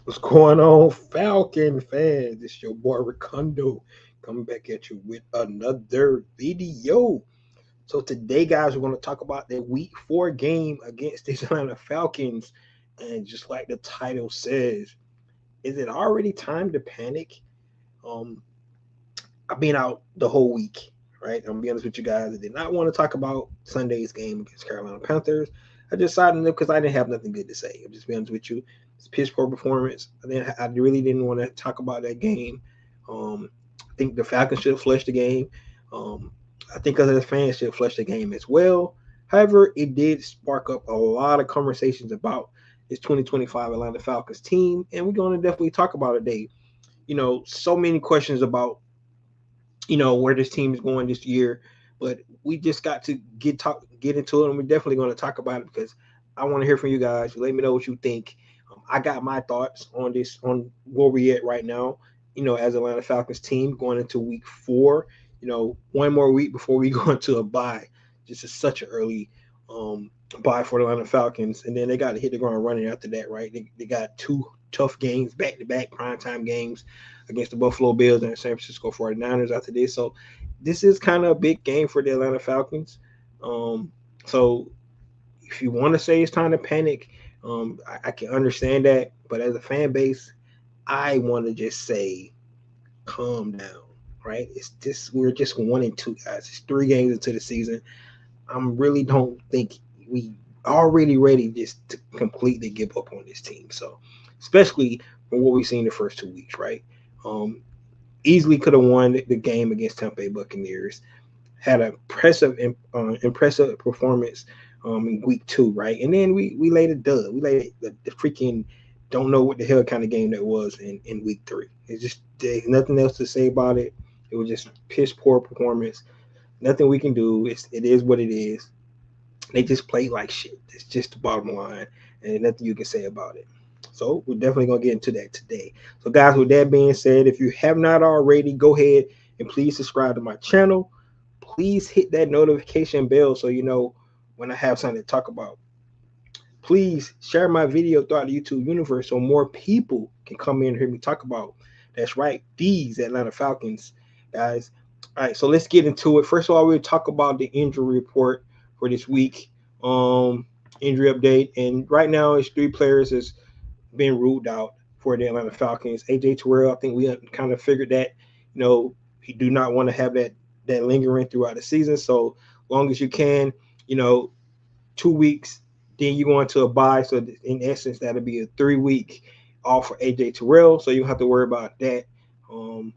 What's going on, Falcon fans? It's your boy Ricondo coming back at you with another video. So today, guys, we're going to talk about the Week 4 game against the Atlanta Falcons, and just like the title says, is it already time to panic? Um, I've been out the whole week, right? I'm gonna be honest with you guys. I did not want to talk about Sunday's game against Carolina Panthers. I just decided to because I didn't have nothing good to say. I'm just being honest with you. It's a piss poor performance. I really didn't want to talk about that game. I think the Falcons should have flushed the game. Um, I think other fans should have flushed the game as well. However, it did spark up a lot of conversations about this 2025 Atlanta Falcons team, and we're going to definitely talk about it today. So many questions about where this team is going this year. But we just got to get into it, and we're definitely going to talk about it because I want to hear from you guys. Let me know what you think. I got my thoughts on this, on where we at right now. As Atlanta Falcons team going into Week 4. One more week before we go into a bye. Just is such an early bye for the Atlanta Falcons, and then they got to hit the ground running after that. Right? They got two tough games back to back primetime games against the Buffalo Bills and the San Francisco 49ers after this. So this is kind of a big game for the Atlanta Falcons. So if you want to say it's time to panic, I can understand that. But as a fan base, I want to just say calm down. Right? It's just we're just 1-2 guys. It's 3 games into the season. I really don't think we already ready just to completely give up on this team. So especially from what we've seen the first 2 weeks, right? Um, Easily could have won the game against Tampa Bay Buccaneers. Had an impressive performance in Week 2, right? And then we laid a dud. We laid the freaking don't know what the hell kind of game that was in Week 3. It's just there's nothing else to say about it. It was just piss poor performance. Nothing we can do. It is what it is. They just played like shit. It's just the bottom line, and nothing you can say about it. So we're definitely gonna get into that today. So guys, with that being said, if you have not already, go ahead and please subscribe to my channel. Please hit that notification bell so you know when I have something to talk about. Please share my video throughout the YouTube universe so more people can come in and hear me talk about. That's right, these Atlanta Falcons, guys. All right, so let's get into it. First of all, we'll talk about the injury report for this week. Injury update, and right now it's 3 players has been ruled out for the Atlanta Falcons. AJ Terrell, I think we kind of figured that, he do not want to have that lingering throughout the season. So long as you can, you know, 2 weeks, then you go into a bye. So in essence, that'll be a 3 week off for AJ Terrell. So you don't have to worry about that. Um,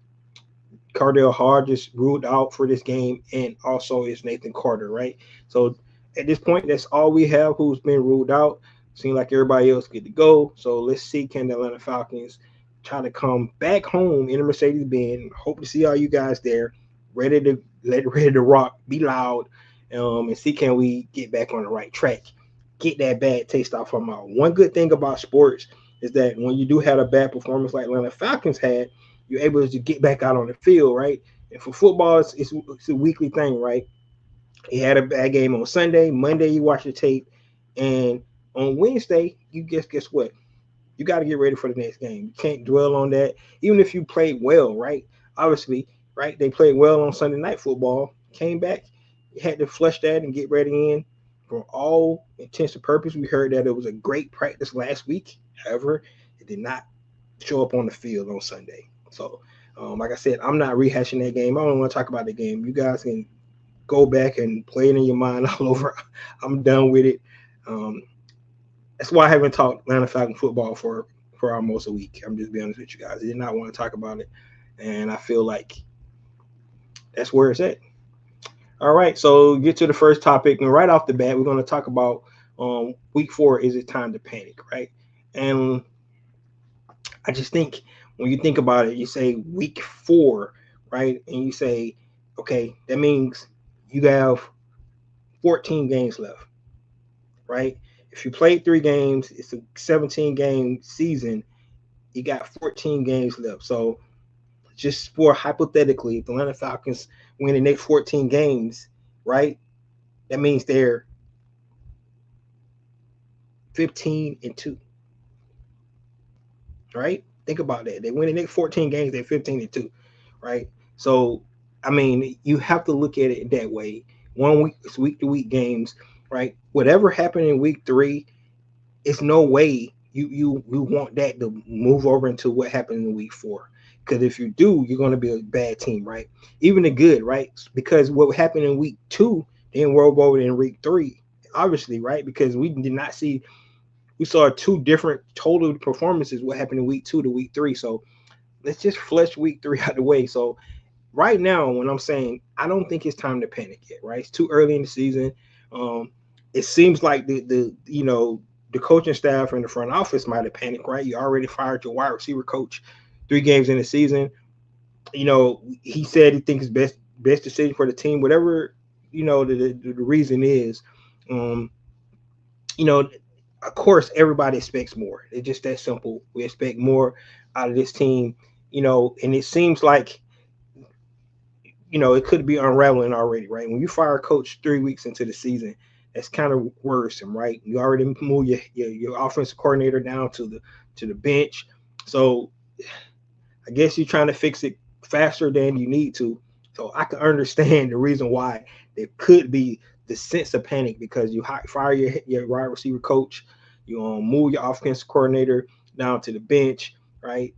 Cardell Hodges ruled out for this game, and also is Nathan Carter, right? So at this point, that's all we have who's been ruled out. Seems like everybody else good to go. So let's see, can the Atlanta Falcons try to come back home in a Mercedes Benz? Hope to see all you guys there, ready to rock, be loud, and see can we get back on the right track, get that bad taste off our mouth. One good thing about sports is that when you do have a bad performance like Atlanta Falcons had, you're able to get back out on the field, right? And for football, it's a weekly thing, right? You had a bad game on Sunday. Monday, you watch the tape, and on Wednesday, you guess what? You got to get ready for the next game. You can't dwell on that, even if you played well, right? Obviously, right? They played well on Sunday Night Football. Came back, you had to flush that and get ready in. For all intents and purposes, we heard that it was a great practice last week. However, it did not show up on the field on Sunday. So, like I said, I'm not rehashing that game. I don't want to talk about the game. You guys can go back and play it in your mind all over. I'm done with it. Um, that's why I haven't talked Atlanta Falcon football for almost a week. I'm just being honest with you guys. I did not want to talk about it, and I feel like that's where it's at. All right, so get to the first topic, and right off the bat, we're going to talk about Week 4. Is it time to panic, right? And I just think when you think about it, you say Week 4, right? And you say, okay, that means you have 14 games left, right? If you played 3 games, it's a 17 game season. You got 14 games left. So just for hypothetically, if the Atlanta Falcons win the next 14 games, right? That means they're 15-2. right? Think about that. They win the next 14 games, they're 15-2, right? So, I mean, you have to look at it that way. 1 week, it's week to week games, right? Whatever happened in week 3, it's no way you want that to move over into what happened in week 4. Because if you do, you're going to be a bad team, right? Even the good, right? Because what happened in week 2 then rolled over in week 3, obviously, right? Because we did not see, we saw two different total performances. What happened in week 2 to week 3? So let's just flush week 3 out the way. So right now, when I'm saying I don't think it's time to panic yet, right? It's too early in the season. Um, it seems like the coaching staff and the front office might have panicked, right? You already fired your wide receiver coach 3 games in the season. He said he thinks best decision for the team, whatever the reason is. Um, you know, of course, everybody expects more. It's just that simple. We expect more out of this team, and it seems like it could be unraveling already, right? When you fire a coach 3 weeks into the season, that's kind of worrisome, right? You already move your offensive coordinator down to the bench, so I guess you're trying to fix it faster than you need to. So I can understand the reason why there could be the sense of panic because you fire your wide receiver coach, you move your offensive coordinator down to the bench, right?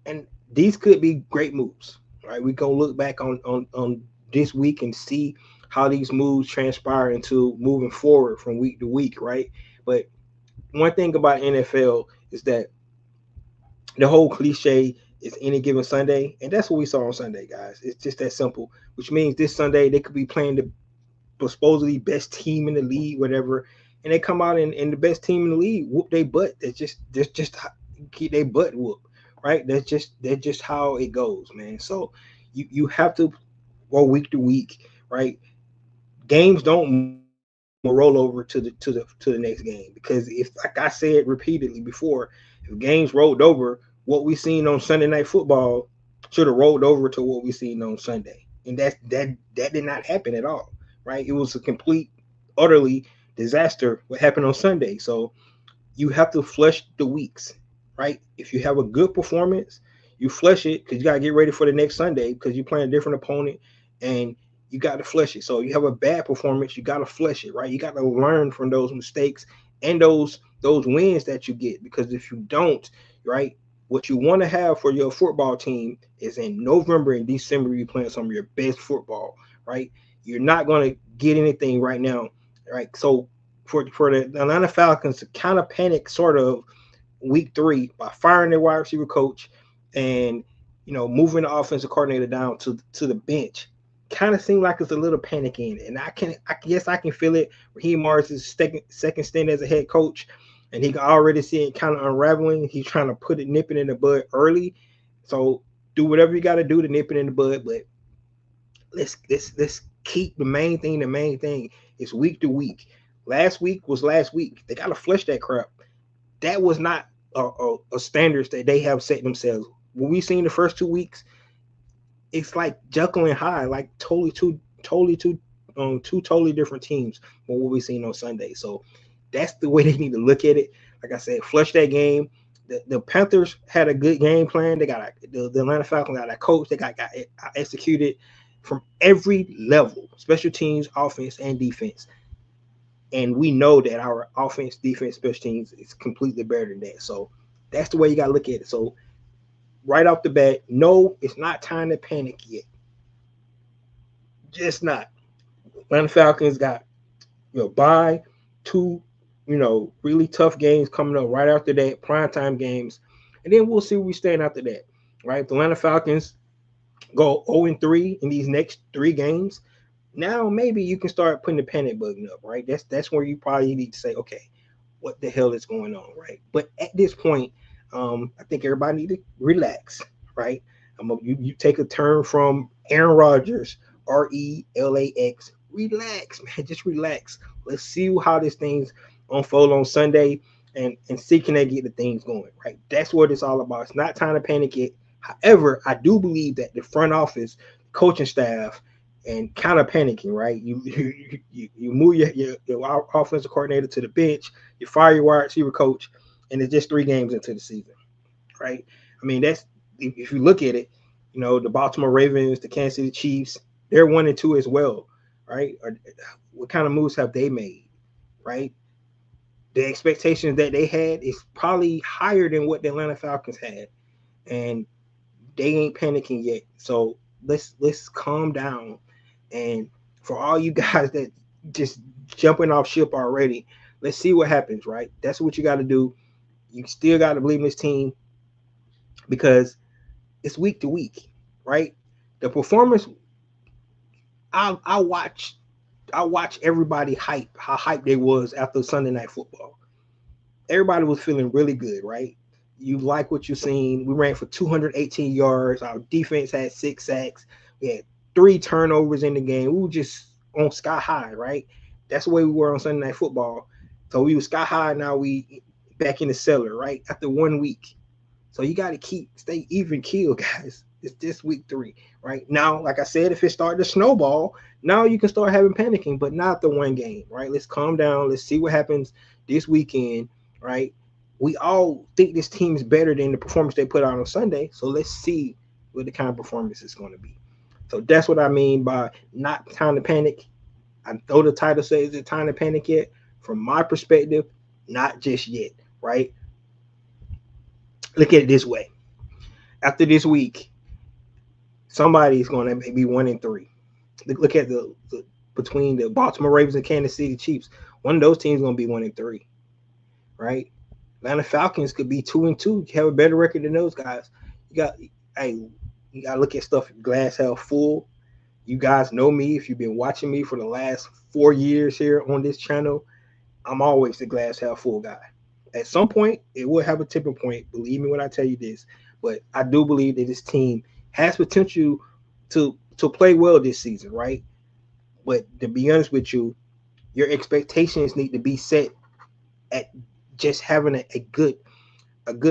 And these could be great moves. Right, we're gonna look back on this week and see how these moves transpire into moving forward from week to week. Right, but one thing about NFL is that the whole cliche is any given Sunday, and that's what we saw on Sunday, guys. It's just that simple. Which means this Sunday they could be playing the supposedly best team in the league, whatever, and they come out and the best team in the league whoop their butt. That's just keep their butt whoop, right? That's just how it goes, man. So you have to go week to week, right? Games don't roll over to the next game because if, like I said repeatedly before, if games rolled over, what we seen on Sunday Night Football should have rolled over to what we seen on Sunday, and that did not happen at all, right? It was a complete, utterly disaster what happened on Sunday. So you have to flush the weeks, right? If you have a good performance, you flush it because you got to get ready for the next Sunday because you're playing a different opponent and you got to flush it. So you have a bad performance, you got to flush it, right? You got to learn from those mistakes and those wins that you get because if you don't, right, what you want to have for your football team is in November and December you playing some of your best football, right? You're not going to get anything right now, right? So for the Atlanta Falcons to kind of panic sort of week 3 by firing their wide receiver coach and moving the offensive coordinator down to the bench kind of seemed like it's a little panic in it. And I guess I can feel it. Raheem Morris's second stint as a head coach, and he can already see it kind of unraveling. He's trying to nip it in the bud early. So do whatever you got to do to nip it in the bud, but let's keep the main thing. The main thing is week to week. Last week was last week. They got to flush that crap. That was not a standards that they have set themselves. When we seen the first 2 weeks, it's like Jekyll and Hyde, like two totally different teams from what we seen on Sunday. So that's the way they need to look at it. Like I said, flush that game. The Panthers had a good game plan. They got the Atlanta Falcons got a coach. They got executed from every level, special teams, offense, and defense. And we know that our offense, defense, special teams is completely better than that. So that's the way you got to look at it. So right off the bat, no, it's not time to panic yet. Just not. Atlanta Falcons got bye, two really tough games coming up right after that, primetime games, and then we'll see where we stand after that. Right, the Atlanta Falcons go 0-3 in these next 3 games. Now maybe you can start putting the panic button up. Right, that's where you probably need to say, okay, what the hell is going on, right? But at this point, I think everybody need to relax, right? You take a turn from Aaron Rodgers, RELAX, relax, man, just relax. Let's see how this thing's unfold on Sunday, and see can they get the things going, right? That's what it's all about. It's not time to panic yet. However, I do believe that the front office, coaching staff, and kind of panicking, right? You move your offensive coordinator to the bench, you fire your wide receiver coach, and it's just 3 games into the season. right? I mean, that's if you look at it, the Baltimore Ravens, the Kansas City Chiefs, they're 1-2 as well, right? What kind of moves have they made, right? The expectations that they had is probably higher than what the Atlanta Falcons had, and they ain't panicking yet. So let's calm down. And for all you guys that just jumping off ship already, let's see what happens, right? That's what you got to do. You still got to believe in this team because it's week to week, right? The performance, I watch, I watch everybody hype how hype they was after Sunday Night Football. Everybody was feeling really good, right? You like what you seen. We ran for 218 yards. Our defense had 6 sacks. We had 3 turnovers in the game. We were just on sky high, right? That's the way we were on Sunday Night Football. So we were sky high. Now we back in the cellar, right? After 1 week. So you got to stay even keel, guys. It's this week 3, right? Now, like I said, if it started to snowball, now you can start having panicking, but not the one game, right? Let's calm down. Let's see what happens this weekend, right? We all think this team is better than the performance they put out on Sunday. So let's see what the kind of performance is going to be. So that's what I mean by not time to panic. I know the title says it's time to panic yet. From my perspective, not just yet, right? Look at it this way. After this week, somebody's going to be 1-3. Look at the between the Baltimore Ravens and Kansas City Chiefs. One of those teams is going to be 1-3, right? Atlanta Falcons could be 2-2. You have a better record than those guys. Hey, you got to look at stuff glass half full. You guys know me if you've been watching me for the last 4 years here on this channel. I'm always the glass half full guy. At some point, it will have a tipping point. Believe me when I tell you this. But I do believe that this team has potential to play well this season, right? But to be honest with you, your expectations need to be set at just having a good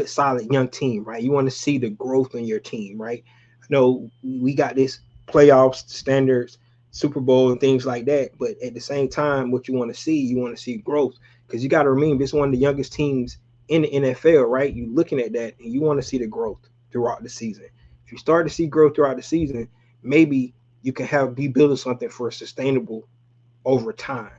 solid young team, right? You want to see the growth in your team, right? I know we got this playoffs standards, Super Bowl and things like that, but at the same time, what you want to see growth because you got to remember this is one of the youngest teams in the NFL, right? You're looking at that and you want to see the growth throughout the season. If you start to see growth throughout the season, maybe you can be building something for sustainable over time,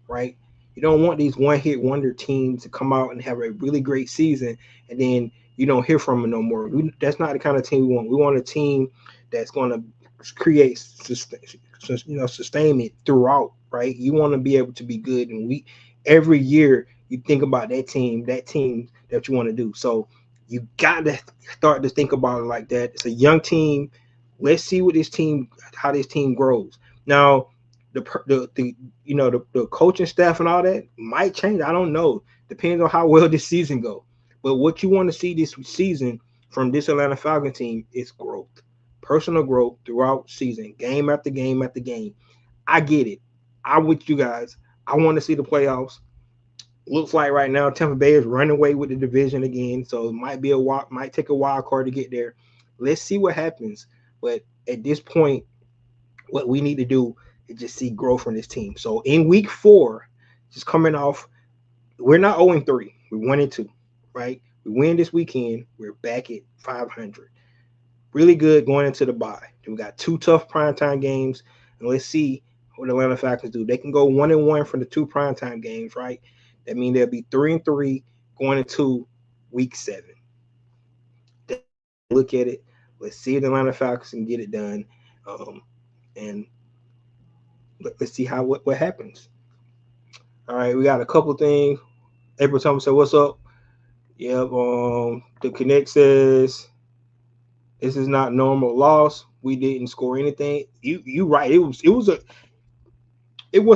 right? You don't want these one-hit wonder teams to come out and have a really great season, and then you don't hear from them no more. That's not the kind of team we want. We want a team that's going to create sustainment throughout, right? You want to be able to be good, and every year you think about that team that you want to do. So you got to start to think about it like that. It's a young team. Let's see how this team grows. Now, the coaching staff and all that might change. I don't know. Depends on how well this season go. But what you want to see this season from this Atlanta Falcons team is growth, personal growth throughout season, game after game after game. I get it. I'm with you guys. I want to see the playoffs. Looks like right now Tampa Bay is running away with the division again, so it might take a wild card to get there. Let's see what happens. But at this point, what we need to do is just see growth from this team. So in week 4, just coming off, we're not 0-3. We're 1-2, right? We win this weekend. We're back at 500. Really good going into the bye. We got 2 tough primetime games, and let's see what the Atlanta Falcons do. They can go 1-1 from the 2 primetime games, right? That means they'll be 3-3 going into week 7. Look at it. Let's see if the Atlanta Falcons can get it done. And let's see what happens. All right, we got a couple things. April Thomas said, "What's up?" Yep. The Connect says, "This is not normal loss. We didn't score anything." You right. It was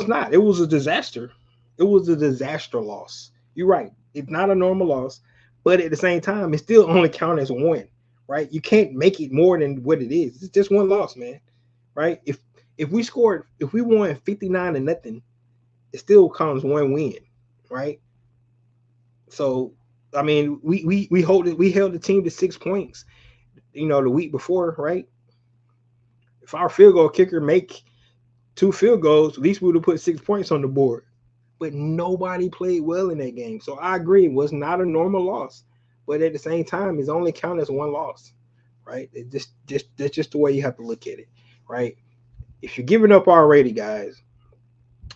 not. It was a disaster. It was a disaster loss. You're right. It's not a normal loss, but at the same time, it still only counts as one. Right? You can't make it more than what it is. It's just one loss, man. Right? If we won 59-0, it still comes one win, right? So I mean, we held the team to 6 points, the week before, right? If our field goal kicker make 2 field goals, at least we would have put 6 points on the board. But nobody played well in that game. So I agree, it was not a normal loss. but at the same time, it's only counted as one loss, right? That's just the way you have to look at it, right? If you're giving up already, guys,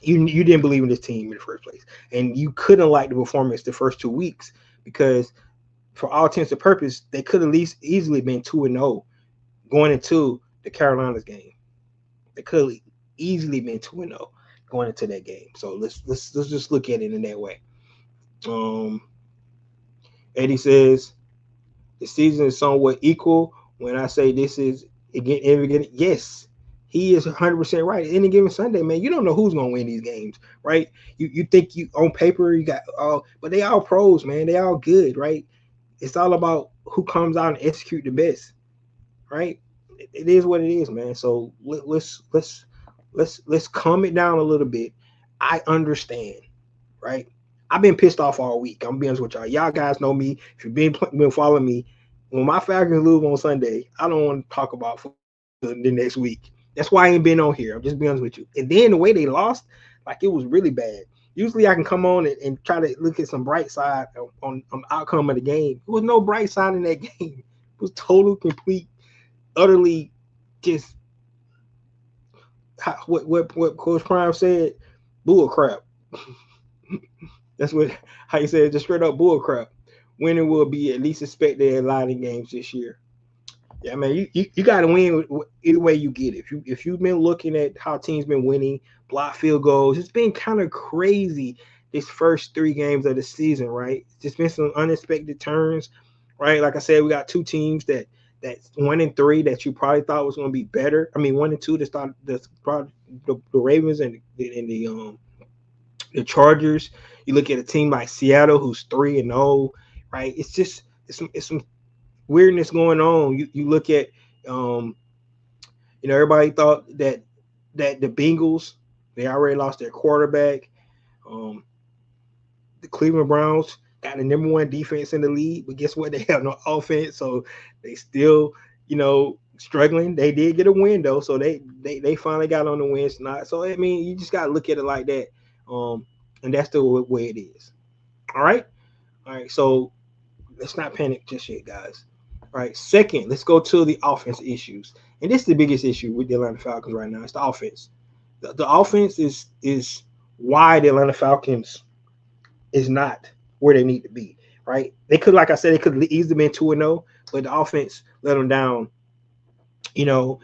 you didn't believe in this team in the first place, and you couldn't like the performance the first 2 weeks because, for all intents and purposes, they could at least easily been 2-0 going into the Carolinas game. They could have easily been 2-0 going into that game. So let's just look at it in that way. Um, Eddie says the season is somewhat equal. When I say this is again, yes, he is 100% right. Any given Sunday, man, you don't know who's gonna win these games, right? You think you on paper you got all, but they all pros, man. They all good, right? It's all about who comes out and execute the best, right? It is what it is, man. So let's calm it down a little bit. I understand, right? I've been pissed off all week. I'm being honest with y'all. Y'all guys know me. If you've been following me, when my Falcons lose on Sunday, I don't want to talk about the next week. That's why I ain't been on here. I'm just being honest with you. And then the way they lost, like it was really bad. Usually I can come on and try to look at some bright side on the outcome of the game. There was no bright side in that game. It was total, complete, utterly just what Coach Prime said, bull crap. That's what how you said, just straight up bull crap. Winning will be at least expected in a lot of games this year. Yeah, man, you got to win either way you get it. If you've been looking at how teams been winning, block field goals, it's been kind of crazy this first 3 games of the season, right? It's just been some unexpected turns, right? Like I said, we got 2 teams that's 1-3 that you probably thought was going to be better. I mean, 1-2 that's probably the Ravens and the Chargers. You look at a team like Seattle who's 3-0, right? It's just it's some weirdness going on. You look at everybody thought that the Bengals, they already lost their quarterback. Um, the Cleveland Browns got the #1 defense in the league, but guess what? They have no offense, so they still struggling. They did get a win though, so they finally got on the win tonight. So I mean, you just gotta look at it like that, and that's the way it is. All right. So let's not panic just yet, guys. All right. Second, let's go to the offense issues, and this is the biggest issue with the Atlanta Falcons right now. It's the offense. The offense is why the Atlanta Falcons is not where they need to be. Right? They could, like I said, they could easily been 2-0, but the offense let them down. You know,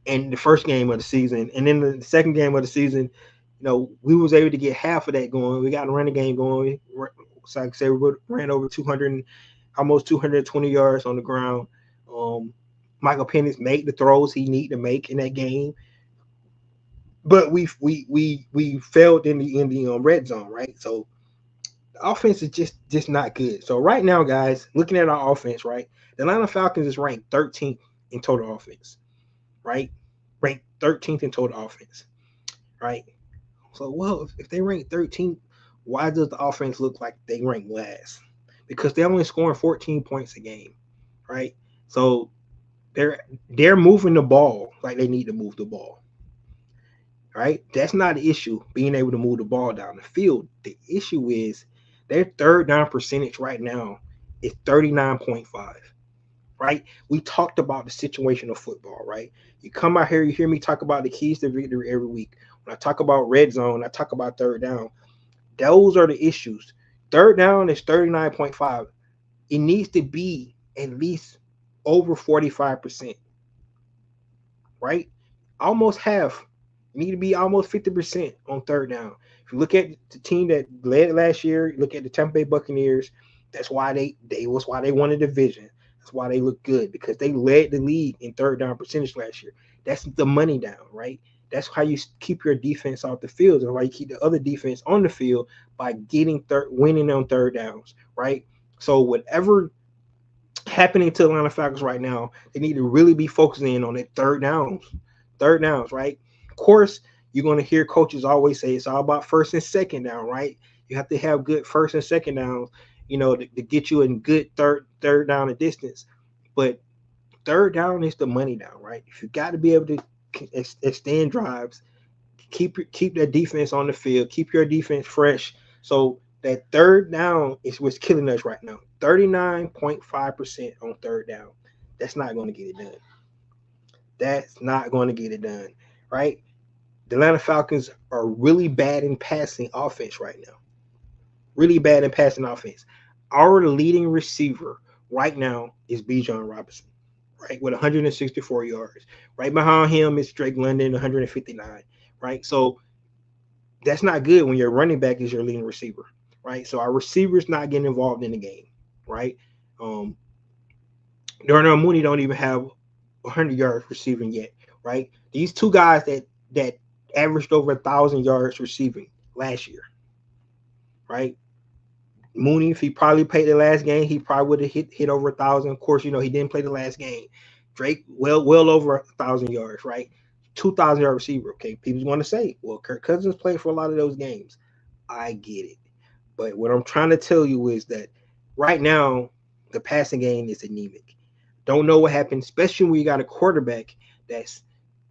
in the first game of the season, and then the second game of the season, we was able to get half of that going. We got a running game going. So I can say we ran over 200, almost 220 yards on the ground. Michael Penix made the throws he needed to make in that game, but we failed in the red zone, right? So the offense is just not good. So right now, guys, looking at our offense, right, the Atlanta Falcons is ranked 13th in total offense, right? Ranked 13th in total offense, right? So, well, if they rank 13th, why does the offense look like they rank last? Because they're only scoring 14 points a game, right? So they're moving the ball like they need to move the ball, right? That's not the issue, being able to move the ball down the field. The issue is their third down percentage right now is 39.5. Right? We talked about the situation of football, right? You come out here, you hear me talk about the keys to victory every week. When I talk about red zone, I talk about third down. Those are the issues. Third down is 39.5. It needs to be at least over 45%, right? Almost half. You need to be almost 50% on third down. If you look at the team that led last year, look at the Tampa Bay Buccaneers. That's why they won the division. That's why they look good, because they led the league in third down percentage last year. That's the money down, right? That's how you keep your defense off the field, and why you keep the other defense on the field by winning on third downs, right? So whatever happening to Atlanta Falcons right now, they need to really be focusing in on their third downs, right? Of course, you're going to hear coaches always say it's all about first and second down, right? You have to have good first and second downs, to get you in good third down and distance. But third down is the money down, right? If you got to be able to extend drives, keep that defense on the field, keep your defense fresh. So That third down is what's killing us right now. 39.5% on third down. That's not going to get it done. That's not going to get it done, right? The Atlanta Falcons are really bad in passing offense right now. Really bad in passing offense. Our leading receiver right now is Bijan Robinson, right, with 164 yards. Right behind him is Drake London, 159, right? So that's not good when your running back is your leading receiver, right? So our receivers not getting involved in the game, right? Um, Darnell Mooney don't even have 100 yards receiving yet, right? These two guys that averaged over 1,000 yards receiving last year, right? Mooney, if he probably played the last game, he probably would have hit over 1,000. Of course, he didn't play the last game. Drake, well over 1,000 yards, right? 2,000 yard receiver. Okay, people want to say, well, Kirk Cousins played for a lot of those games. I get it, but what I'm trying to tell you is that right now the passing game is anemic. Don't know what happened, especially when you got a quarterback that's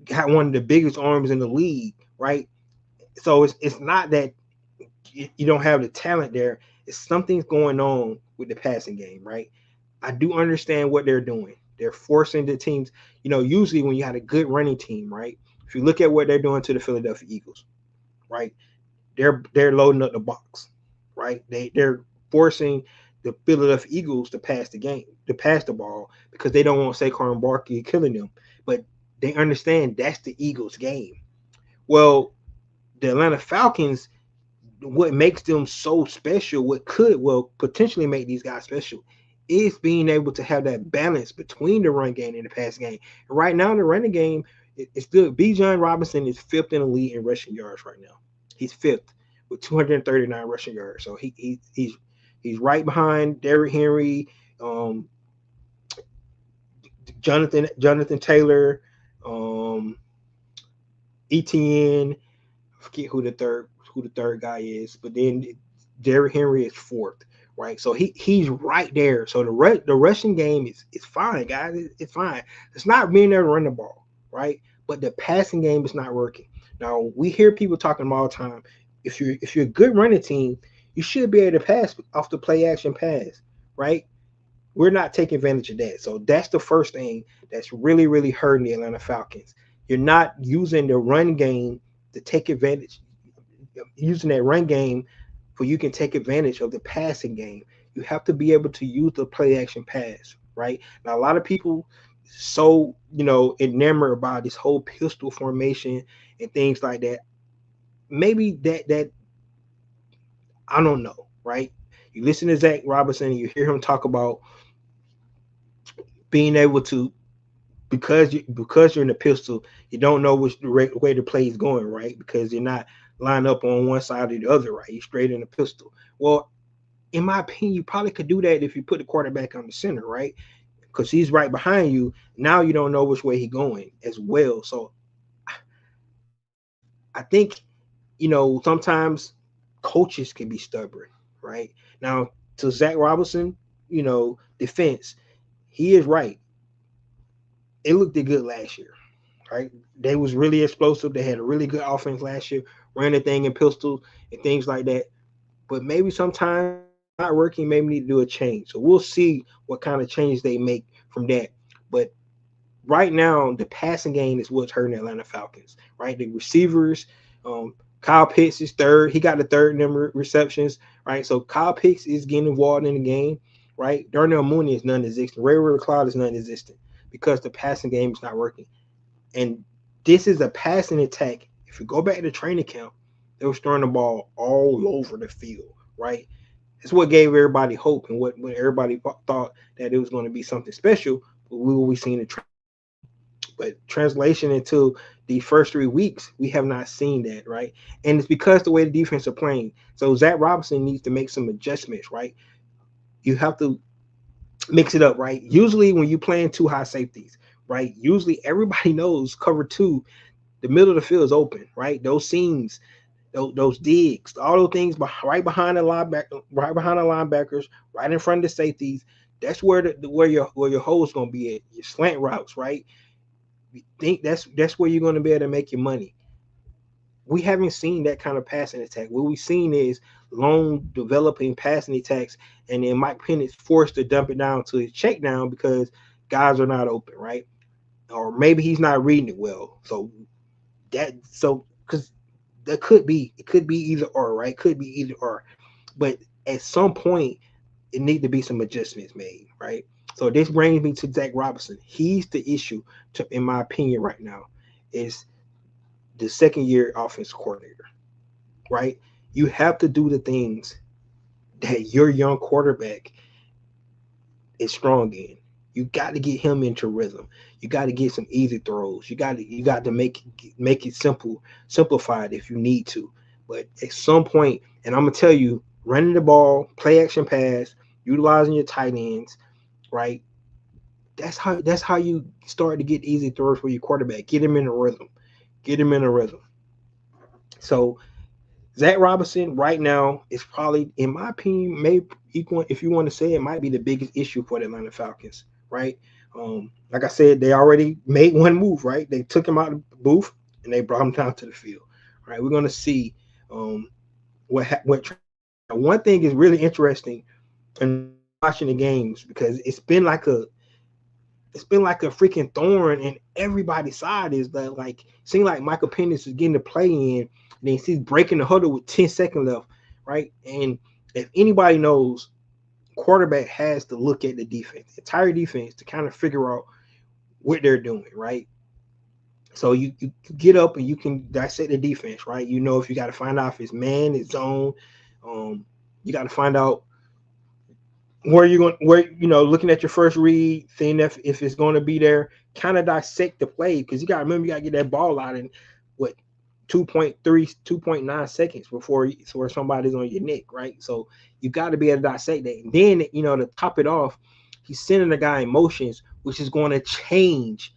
got one of the biggest arms in the league, right? So it's not that you don't have the talent there. It's something's going on with the passing game, right? I do understand what they're doing. They're forcing the teams. Usually when you had a good running team, right? If you look at what they're doing to the Philadelphia Eagles, right? They're loading up the box, right? They're forcing the Philadelphia Eagles to pass the game, to pass the ball because they don't want Saquon Barkley killing them. But they understand that's the Eagles' game. Well, the Atlanta Falcons, what makes them so special, what could potentially make these guys special, is being able to have that balance between the run game and the pass game. And right now, in the running game, it's good. Bijan Robinson is fifth in the league in rushing yards right now. He's fifth with 239 rushing yards. So he's right behind Derrick Henry, um, Jonathan Taylor, um, ETN. I forget who the third guy is, but then Derrick Henry is fourth, right? So he's right there. So the rushing game is fine, guys. It's fine. It's not being there to run the ball, right? But the passing game is not working. Now we hear people talking all the time. If you're a good running team, you should be able to pass off the play action pass, right? We're not taking advantage of that. So that's the first thing that's really, really hurting the Atlanta Falcons. You're not using the run game to take advantage, using that run game for you can take advantage of the passing game. You have to be able to use the play action pass, right? Now, a lot of people so enamored about this whole pistol formation and things like that. Maybe that I don't know, right? You listen to Zach Robinson and you hear him talk about being able to, because you're in the pistol, you don't know which way the play is going, right? Because you're not lined up on one side or the other, right? You're straight in the pistol. Well, in my opinion, you probably could do that if you put the quarterback on the center, right? Because he's right behind you. Now you don't know which way he's going as well. So I think, sometimes coaches can be stubborn, right? Now, to Zach Robinson, defense, he is right. It looked good last year, right? They was really explosive. They had a really good offense last year, ran the thing in pistols and things like that. But maybe sometimes it's not working. Maybe need to do a change. So we'll see what kind of changes they make from that. But right now, the passing game is what's hurting Atlanta Falcons, right? The receivers, Kyle Pitts is third. He got the third number receptions, right? So Kyle Pitts is getting involved in the game, right? Darnell Mooney is non-existent. Ray Cloud is non-existent because the passing game is not working. And this is a passing attack. If you go back to training camp, they were throwing the ball all over the field, right? It's what gave everybody hope and what when everybody thought that it was going to be something special. But we seen it. But translation into the first 3 weeks, we have not seen that, right? And it's because the way the defense are playing. So Zach Robinson needs to make some adjustments, right? You have to mix it up, right? Usually when you playing two high safeties, right? Usually everybody knows cover two, the middle of the field is open, right? Those seams, those digs, all those things right behind the linebackers, right in front of the safeties. That's where your hole is going to be at. Your slant routes, right? You think that's where you're going to be able to make your money. we haven't seen that kind of passing attack. What we've seen is long developing passing attacks, and then Mike Penix forced to dump it down to his check down because guys are not open, right? Or maybe he's not reading it well. So because that could be either or, right? Could be either or. But at some point, it need to be some adjustments made, right? So this brings me to Zach Robinson. He's the issue, in my opinion, right now, is the second year offense coordinator, right? You have to do the things that your young quarterback is strong in. You got to get him into rhythm. You got to get some easy throws. You got to make it simplified if you need to. But at some point, and I'm gonna tell you, running the ball, play action pass, utilizing your tight ends, right? That's how you start to get easy throws for your quarterback. Get him in a rhythm. Get him in a rhythm. So Zach Robinson right now is probably, in my opinion, maybe equal, if you want to say it, might be the biggest issue for the Atlanta Falcons, right? Like I said, they already made one move, right? They took him out of the booth and they brought him down to the field, right? We're going to see um, what. Now, one thing is really interesting in watching the games because it's been like a freaking thorn in everybody's side. Is that like seeing like Michael Penix is getting the play in, and then he's breaking the huddle with 10 seconds left, right? And if anybody knows, quarterback has to look at the defense, the entire defense, to kind of figure out what they're doing, right? So you get up and you can dissect the defense, right? You know if you got to find out if it's man, it's zone. Um, you got to find out where looking at your first read, seeing if it's going to be there, kind of dissect the play because you got to remember you got to get that ball out in what 2.9 seconds before somebody's on your neck, right? So you got to be able to dissect that. And then to top it off, he's sending the guy in motions, which is going to change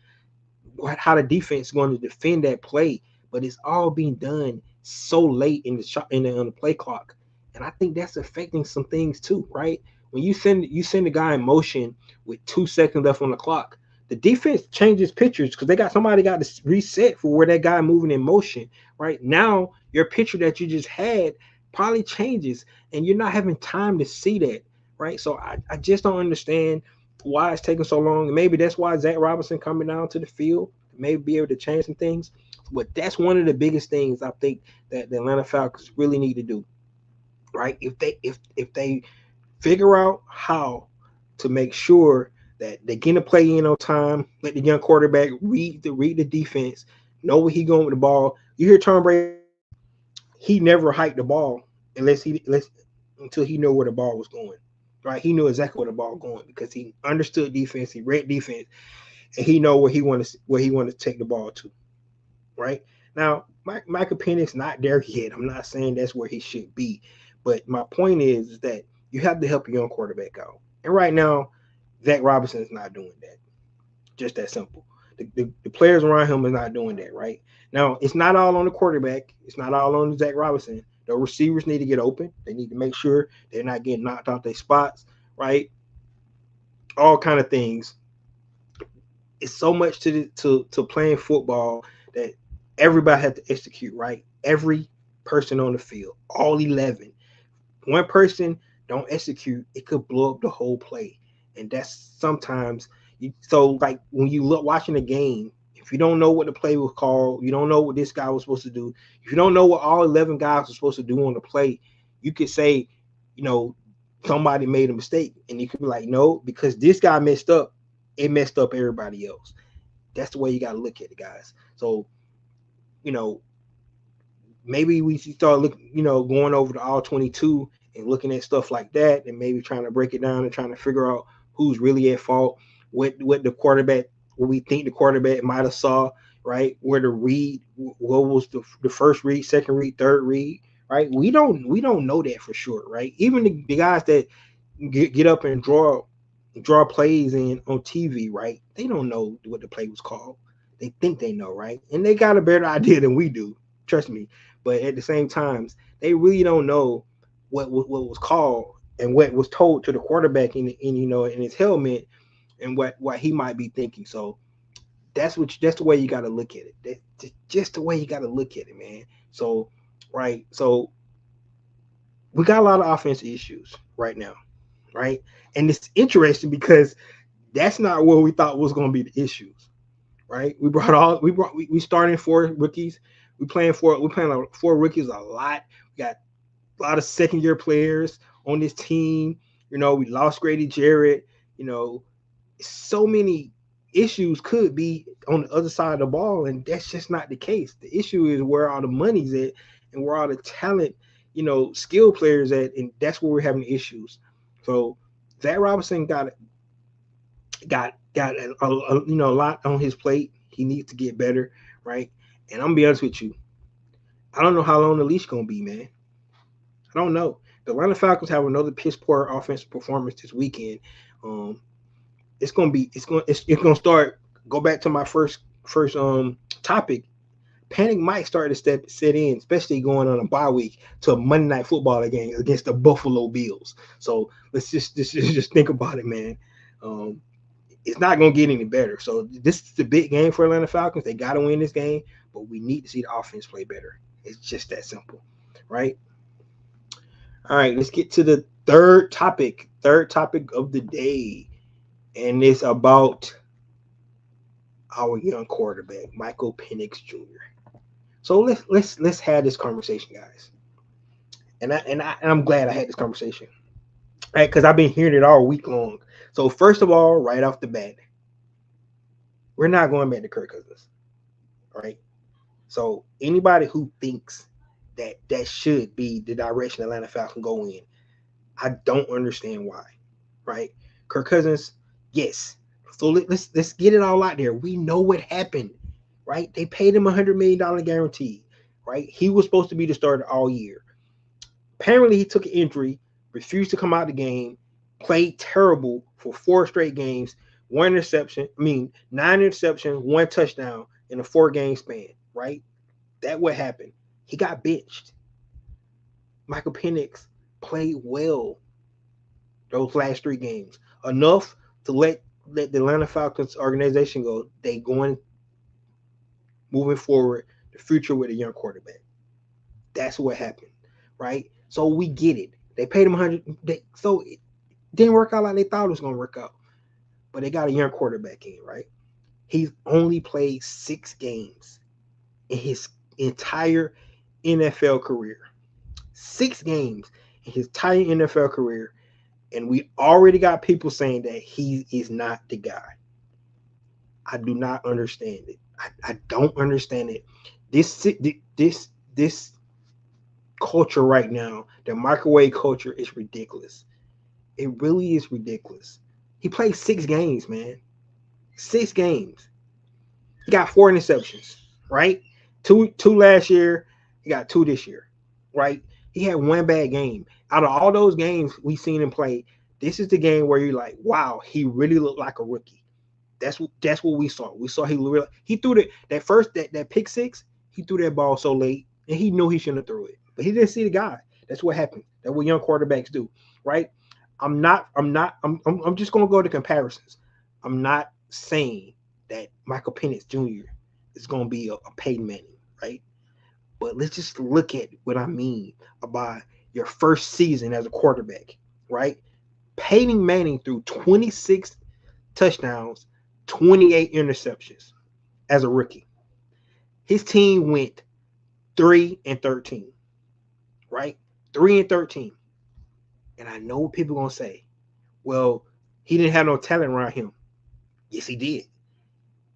how the defense is going to defend that play. But it's all being done so late in the shot on the play clock, and I think that's affecting some things too, right? When you send the guy in motion with 2 seconds left on the clock, the defense changes pictures because somebody got to reset for where that guy moving in motion. Right now, your picture that you just had probably changes, and you're not having time to see that. Right, so I just don't understand why it's taking so long. And maybe that's why Zach Robinson coming down to the field may be able to change some things. But that's one of the biggest things I think that the Atlanta Falcons really need to do. Right, if they figure out how to make sure that they get to play in on time, let the young quarterback read the defense, know where he going with the ball. You hear Tom Brady say he never hiked the ball until he knew where the ball was going. Right, he knew exactly where the ball going because he understood defense, he read defense, and he know where he wanted to take the ball to. Right now, Michael Penix not there yet. I'm not saying that's where he should be, but my point is that you have to help your young quarterback out. And right now, Zach Robinson is not doing that. Just that simple. The players around him are not doing that, right? Now, it's not all on the quarterback. It's not all on Zach Robinson. The receivers need to get open. They need to make sure they're not getting knocked off their spots, right? All kind of things. It's so much to playing football that everybody has to execute, right? Every person on the field, all 11. One person don't execute, it could blow up the whole play. And that's sometimes so like when you look watching a game, if you don't know what the play was called, you don't know what this guy was supposed to do, if you don't know what all 11 guys are supposed to do on the play, you could say, you know, somebody made a mistake. And you could be like, no, because this guy messed up, it messed up everybody else. That's the way you got to look at it, guys. So, you know, maybe we should start looking, going over the all 22 and looking at stuff like that, and maybe trying to break it down and trying to figure out who's really at fault, what we think the quarterback might have saw, right? Where the read, what was the first read, second read, third read, right? We don't know that for sure, right? Even the guys that get up and draw plays in on TV, right? They don't know what the play was called. They think they know, right? And they got a better idea than we do. Trust me. But at the same time, they really don't know what was called and what was told to the quarterback in his helmet and what he might be thinking. So That's the way you got to look at it. That's just the way you got to look at it, man. So, right. So we got a lot of offensive issues right now, right? And it's interesting because that's not what we thought was going to be the issues, right? We starting four rookies. We playing like four rookies a lot. We got a lot of second year players on this team. We lost Grady Jarrett. You know, so many issues could be on the other side of the ball, and that's just not the case. The issue is where all the money's at and where all the talent, skill players at, and that's where we're having issues. So Zach Robinson got a lot on his plate. He needs to get better, right? And I'm gonna be honest with you, I don't know how long the leash gonna be, man. I don't know. The Atlanta Falcons have another piss poor offensive performance this weekend. Um, it's gonna start. Go back to my first topic. Panic might start to set in, especially going on a bye week to a Monday Night Football game against the Buffalo Bills. So let's just think about it, man. Um, it's not gonna get any better. So this is the big game for Atlanta Falcons. They got to win this game, but we need to see the offense play better. It's just that simple, right? All right, let's get to the third topic. Third topic of the day, and it's about our young quarterback, Michael Penix Jr. So let's have this conversation, guys. And I'm glad I had this conversation, right? Because I've been hearing it all week long. So first of all, right off the bat, we're not going back to Kirk Cousins, right? So anybody who thinks that should be the direction Atlanta Falcons go in, I don't understand why, right? Kirk Cousins, yes. So let's get it all out there. We know what happened, right? They paid him $100 million guarantee, right? He was supposed to be the starter all year. Apparently, he took an injury, refused to come out of the game, played terrible for four straight games, one interception. I mean, nine interceptions, one touchdown in a 4-game span, right? That what happened. He got benched. Michael Penix played well those last 3 games, enough to let the Atlanta Falcons organization go. They going moving forward the future with a young quarterback. That's what happened, right? So we get it. They paid him 100. So it didn't work out like they thought it was going to work out, but they got a young quarterback in, right? He's only played 6 games in his entire NFL career. 6 games in his entire NFL career, and we already got people saying that he is not the guy. I do not understand it. I don't understand it. This culture right now, the microwave culture, is ridiculous. It really is ridiculous. He played 6 games, man. 6 games. He got 4 interceptions, right? Two last year. He got 2 this year, right? He had one bad game. Out of all those games we seen him play, this is the game where you're like, wow, he really looked like a rookie. That's what we saw. We saw he threw that pick six. He threw that ball so late, and he knew he shouldn't have threw it, but he didn't see the guy. That's what happened. That's what young quarterbacks do, right? I'm just gonna go to comparisons. I'm not saying that Michael Penix Jr. is gonna be a Peyton Manning, right? But let's just look at what I mean about your first season as a quarterback, right? Peyton Manning threw 26 touchdowns, 28 interceptions as a rookie. His team went 3-13, right? 3-13. And I know what people are going to say. Well, he didn't have no talent around him. Yes, he did.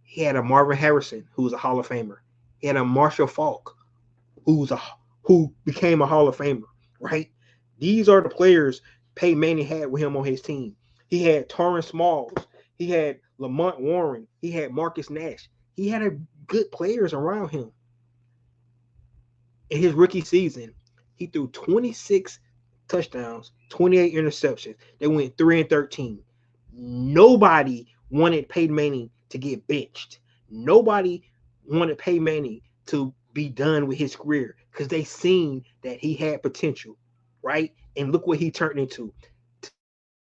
He had a Marvin Harrison, who was a Hall of Famer. He had a Marshall Faulk, who became a Hall of Famer, right? These are the players Peyton Manning had with him on his team. He had Torrance Smalls. He had Lamont Warren. He had Marcus Nash. He had good players around him. In his rookie season, he threw 26 touchdowns, 28 interceptions. They went 3-13. Nobody wanted Peyton Manning to get benched. Nobody wanted Peyton Manning to be done with his career because they seen that he had potential, right? And look what he turned into.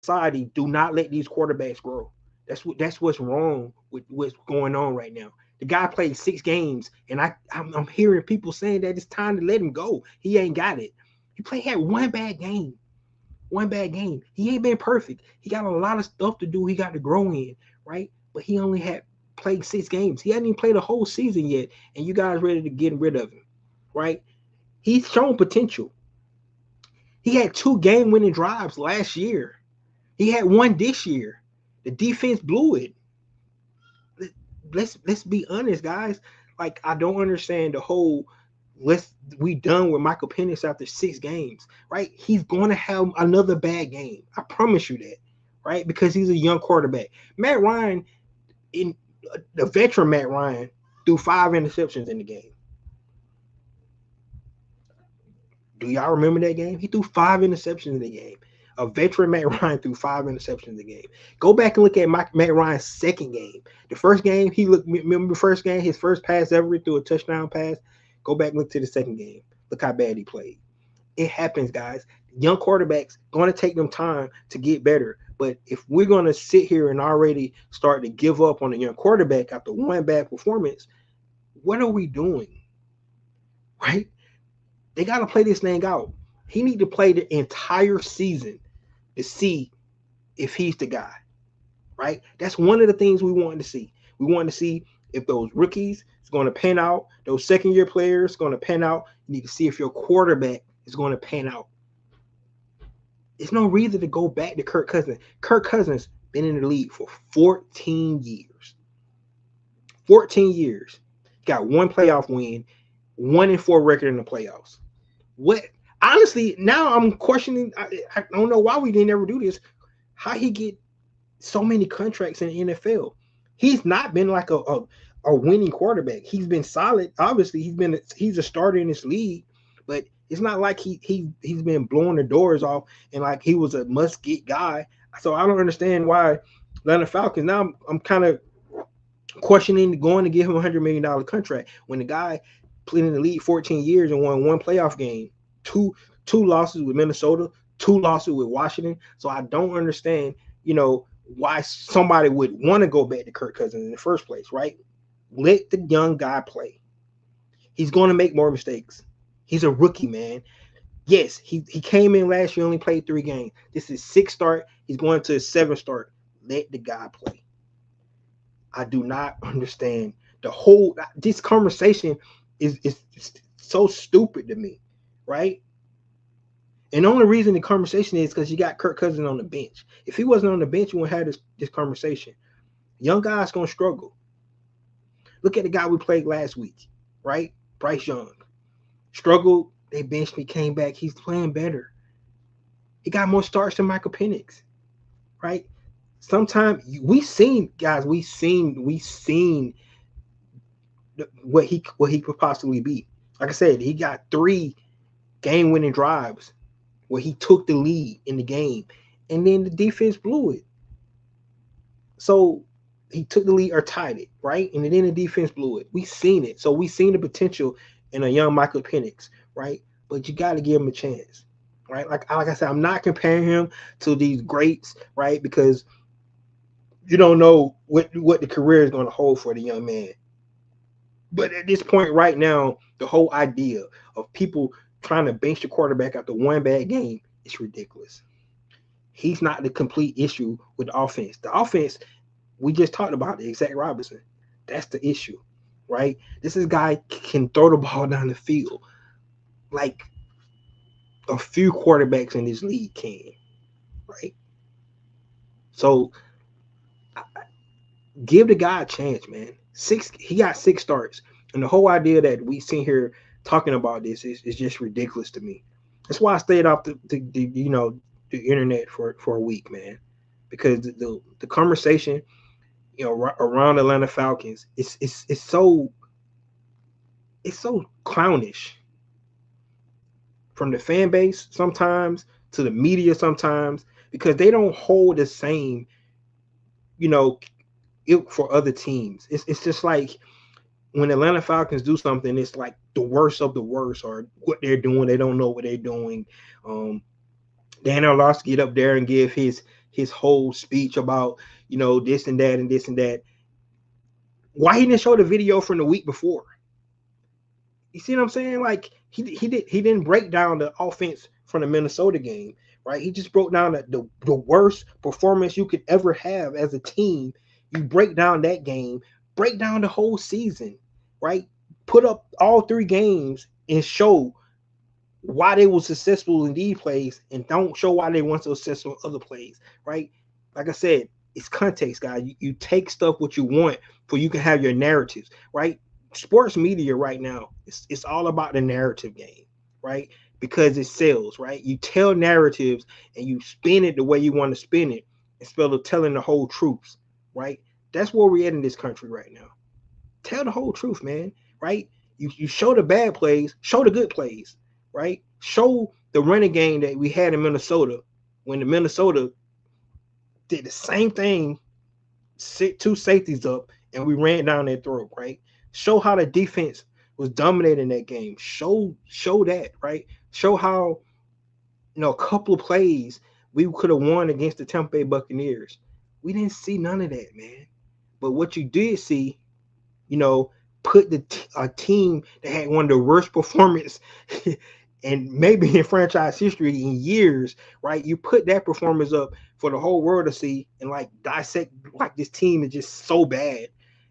Society, do not let these quarterbacks grow. That's what's wrong with what's going on right now. The guy played 6 games, and I'm hearing people saying that it's time to let him go. He ain't got it. Had one bad game. One bad game. He ain't been perfect. He got a lot of stuff to do. He got to grow in, right? But he only had played 6 games. He hadn't even played a whole season yet, and you guys ready to get rid of him, right? He's shown potential. He had 2 game-winning drives last year. He had one this year. The defense blew it. Let's be honest, guys. Like, I don't understand the whole we done with Michael Penix after 6 games, right? He's going to have another bad game. I promise you that, right? Because he's a young quarterback. Matt Ryan, in the veteran Matt Ryan, threw 5 interceptions in the game. Do y'all remember that game? He threw 5 interceptions in the game. A veteran Matt Ryan threw 5 interceptions in the game. Go back and look at Matt Ryan's second game. The first game, remember the first game, his first pass ever, he threw a touchdown pass. Go back and look to the second game. Look how bad he played. It happens, guys. Young quarterbacks going to take them time to get better. But if we're going to sit here and already start to give up on a young quarterback after one bad performance, what are we doing? Right? They got to play this thing out. He need to play the entire season to see if he's the guy, right? That's one of the things we wanted to see. We wanted to see if those rookies is going to pan out, those second-year players going to pan out. You need to see if your quarterback is going to pan out. There's no reason to go back to Kirk Cousins. Kirk Cousins been in the league for 14 years. 14 years. Got 1 playoff win, 1-4 record in the playoffs. What? Honestly, now I'm questioning. I don't know why we didn't ever do this. How he get so many contracts in the NFL? He's not been like a winning quarterback. He's been solid. Obviously, he's a starter in this league, but it's not like he's been blowing the doors off and like he was a must get guy. So I don't understand why Atlanta Falcons. Now I'm kind of questioning going to give him $100 million contract when the guy played in the league 14 years and won 1 playoff game. Two losses with Minnesota, 2 losses with Washington. So I don't understand, why somebody would want to go back to Kirk Cousins in the first place, right? Let the young guy play. He's going to make more mistakes. He's a rookie, man. Yes, he came in last year, only played 3 games. This is 6th start. He's going to his 7th start. Let the guy play. I do not understand this conversation is so stupid to me. Right? And the only reason the conversation is because you got Kirk Cousins on the bench. If he wasn't on the bench, you wouldn't have this conversation. Young guys going to struggle. Look at the guy we played last week, right? Bryce Young. Struggled. They benched me, came back. He's playing better. He got more starts than Michael Penix, right? Sometimes we seen what he could possibly be. Like I said, he got 3 game-winning drives where he took the lead in the game, and then the defense blew it. So he took the lead or tied it, right? And then the defense blew it. We seen it. So we seen the potential in a young Michael Penix, right? But you got to give him a chance, right? Like I said, I'm not comparing him to these greats, right? Because you don't know what the career is going to hold for the young man. But at this point right now, the whole idea of people trying to bench the quarterback after 1 bad game is ridiculous. He's not the complete issue with the offense. The offense, we just talked about it, Zach Robinson. That's the issue, right? This guy can throw the ball down the field like a few quarterbacks in this league can, right? So give the guy a chance, man. He got 6 starts. And the whole idea that we seen here talking about this is just ridiculous to me. That's why I stayed off the internet for a week, man. Because the conversation, around Atlanta Falcons, it's so clownish. From the fan base sometimes to the media sometimes, because they don't hold the same, ilk for other teams. It's just like when Atlanta Falcons do something, it's like the worst of the worst, or what they're doing, they don't know what they're doing. Dan Orlovsky get up there and give his his whole speech about, this and that and this and that. Why he didn't show the video from the week before? You see what I'm saying? Like he didn't break down the offense from the Minnesota game, right? He just broke down the worst performance you could ever have as a team. You break down that game, break down the whole season, right? Put up all 3 games and show why they were successful in these plays, and don't show why they weren't so successful in other plays, right? Like I said, it's context, guys. You take stuff what you want for you can have your narratives, right? Sports media right now, it's all about the narrative game, right? Because it sells, right? You tell narratives and you spin it the way you want to spin it instead of telling the whole truth, right? That's where we're at in this country right now. Tell the whole truth, man, right? You show the bad plays, show the good plays, right? Show the running game that we had in Minnesota when the Minnesota did the same thing, sit 2 safeties up, and we ran down their throat, right? Show how the defense was dominating that game. Show that, right? Show how, a couple of plays we could have won against the Tampa Bay Buccaneers. We didn't see none of that, man. But what you did see, put a team that had one of the worst performance and maybe in franchise history in years, right? You put that performance up for the whole world to see and like dissect like this team is just so bad.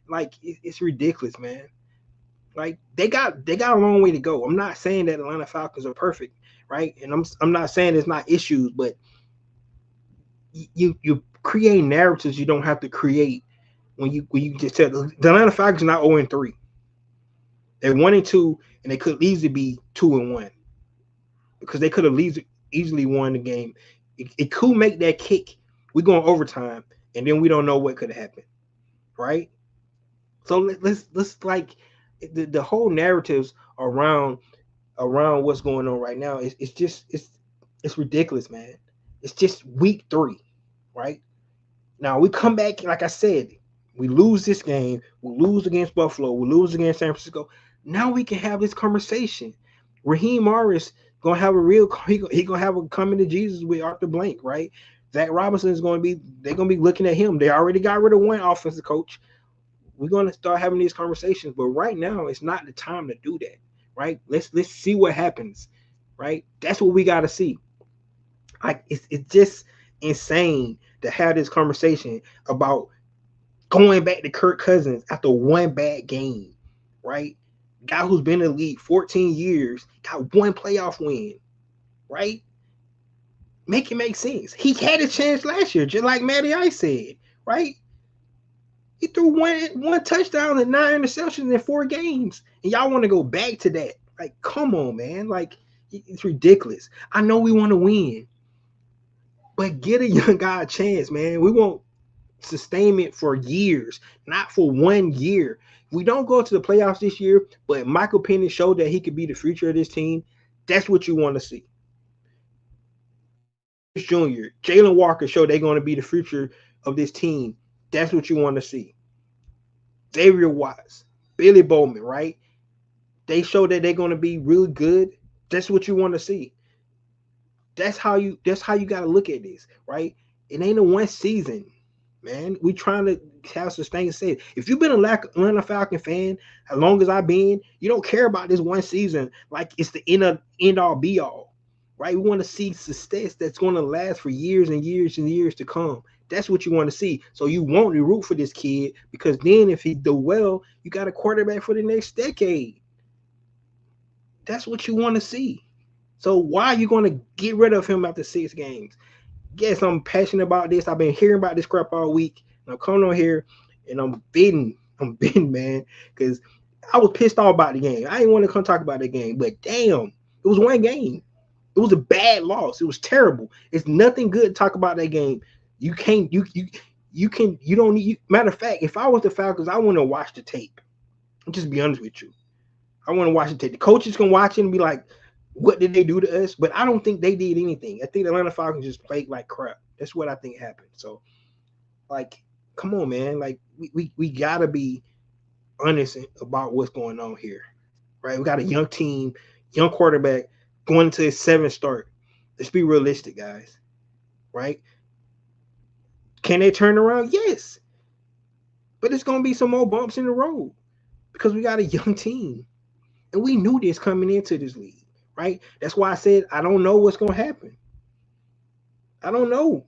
Like it's ridiculous, man. Like they got a long way to go. I'm not saying that Atlanta Falcons are perfect, right? And I'm not saying there's not issues, but you create narratives you don't have to create when you just tell the Atlanta Falcons are not 0-3. They're 1-2, and they could easily be 2-1 because they could have easily won the game. It could make that kick. We go in overtime, and then we don't know what could have happened, right? So let's like the whole narratives around what's going on right now. It's ridiculous, man. It's just week 3, right? Now we come back, like I said, we lose this game, we lose against Buffalo, we lose against San Francisco. Now we can have this conversation. Raheem Morris gonna have a real he gonna have a coming to Jesus with Arthur Blank, right? Zach Robinson is they're gonna be looking at him. They already got rid of one offensive coach. We're gonna start having these conversations, but right now it's not the time to do that, right? Let's see what happens, right? That's what we gotta see. Like it's just insane to have this conversation about going back to Kirk Cousins after one bad game, right? Guy who's been in the league 14 years got one playoff win, right? Make it make sense. He had a chance last year, just like Matty Ice said, right? He threw one touchdown and 9 interceptions in 4 games, and y'all want to go back to that? Like, come on, man! Like, it's ridiculous. I know we want to win, but get a young guy a chance, man. We want sustainment for years, not for 1 year. We don't go to the playoffs this year, but Michael Penix showed that he could be the future of this team. That's what you want to see. Jr., Jalen Walker showed they're going to be the future of this team. That's what you want to see. Xavier Watts, Billy Bowman, right? They show that they're going to be really good. That's what you want to see. That's how you got to look at this, right? It ain't a one season, man. We trying to have sustained success. If you've been a Atlanta Falcon fan as long as I've been, you don't care about this one season like it's the end all be all, right? We want to see success that's going to last for years and years and years to come. That's what you want to see. So you want to root for this kid because then if he do well, you got a quarterback for the next decade. That's what you want to see. So why are you going to get rid of him after 6 games? Yes, I'm passionate about this. I've been hearing about this crap all week. And I'm coming on here and I'm bidding, man, because I was pissed off about the game. I didn't want to come talk about the game, but damn, it was one game. It was a bad loss. It was terrible. It's nothing good to talk about that game. You can't, you don't need, matter of fact, if I was the Falcons, I want to watch the tape. I'll just be honest with you. I want to watch the tape. The coaches can watch it and be like, what did they do to us? But I don't think they did anything. I think the Atlanta Falcons just played like crap. That's what I think happened. So, like, come on, man. Like, we got to be honest about what's going on here, right? We got a young team, young quarterback going into his 7th start. Let's be realistic, guys, right? Can they turn around? Yes. But it's going to be some more bumps in the road because we got a young team. And we knew this coming into this league, right? That's why I said I don't know what's going to happen. I don't know.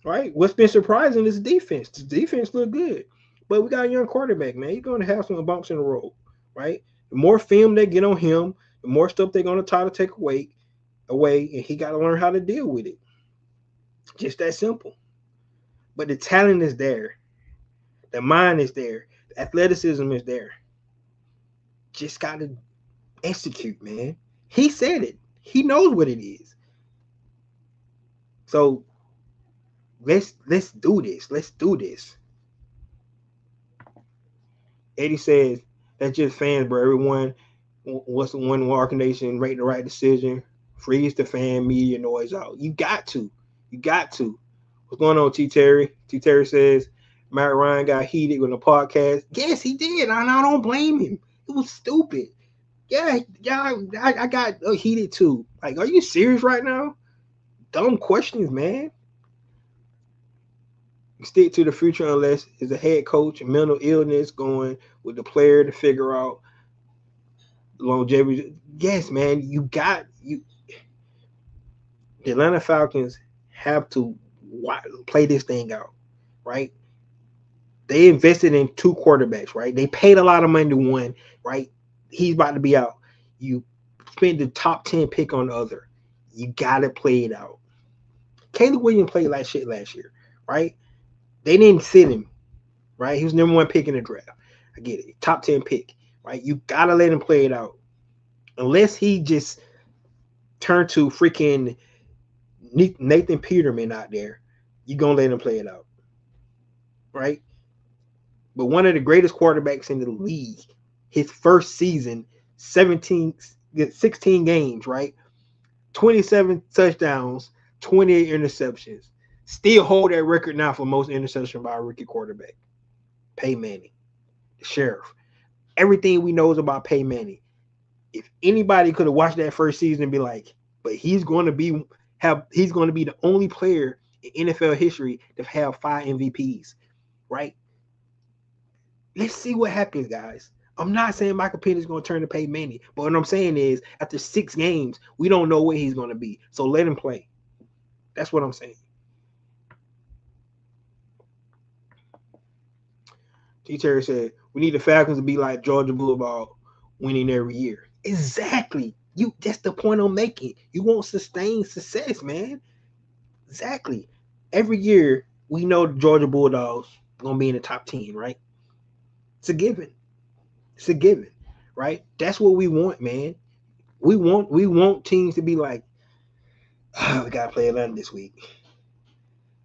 Right? What's been surprising is the defense. The defense look good. But we got a young quarterback, man. He's going to have some bumps in the road, right? The more film they get on him, the more stuff they're going to try to take away, and he got to learn how to deal with it. Just that simple. But the talent is there. The mind is there. The athleticism is there. Just got to execute, man. He said it. He knows what it is. So let's do this. Let's do this. Eddie says that's just fans, bro. Everyone wants to win Walker Nation, make the right decision, freeze the fan media noise out. You got to. You got to. What's going on, T. Terry? T. Terry says Matt Ryan got heated on the podcast. Yes, he did. And I don't blame him. It was stupid. Yeah, I got heated too. Like, are you serious right now? Dumb questions, man. Stick to the future unless it's a head coach and mental illness going with the player to figure out longevity. Yes, man, you. The Atlanta Falcons have to play this thing out, right? They invested in 2 quarterbacks, right? They paid a lot of money to one, right? He's about to be out. You spend the top 10 pick on the other. You gotta play it out. Caleb Williams played like shit last year, right? They didn't sit him, right? He was number 1 pick in the draft. I get it. Top 10 pick, right? You gotta let him play it out. Unless he just turned to freaking Nathan Peterman out there, you're gonna let him play it out. Right? But one of the greatest quarterbacks in the league, his first season, 16 games, right? 27 touchdowns, 28 interceptions. Still hold that record now for most interception by a rookie quarterback. Peyton Manning, the sheriff. Everything we know is about Peyton Manning. If anybody could have watched that first season and be like, but he's going to be the only player in NFL history to have 5 MVPs, right? Let's see what happens, guys. I'm not saying Michael Penix is going to turn to Peyton Manning, but what I'm saying is after 6 games, we don't know where he's going to be. So let him play. That's what I'm saying. T. Terry said, we need the Falcons to be like Georgia Bulldog, winning every year. Exactly. That's the point I'm making. You want sustained success, man. Exactly. Every year, we know the Georgia Bulldogs going to be in the top 10, right? It's a given. It's a given, right? That's what we want, man. We want teams to be like, we got to play Atlanta this week.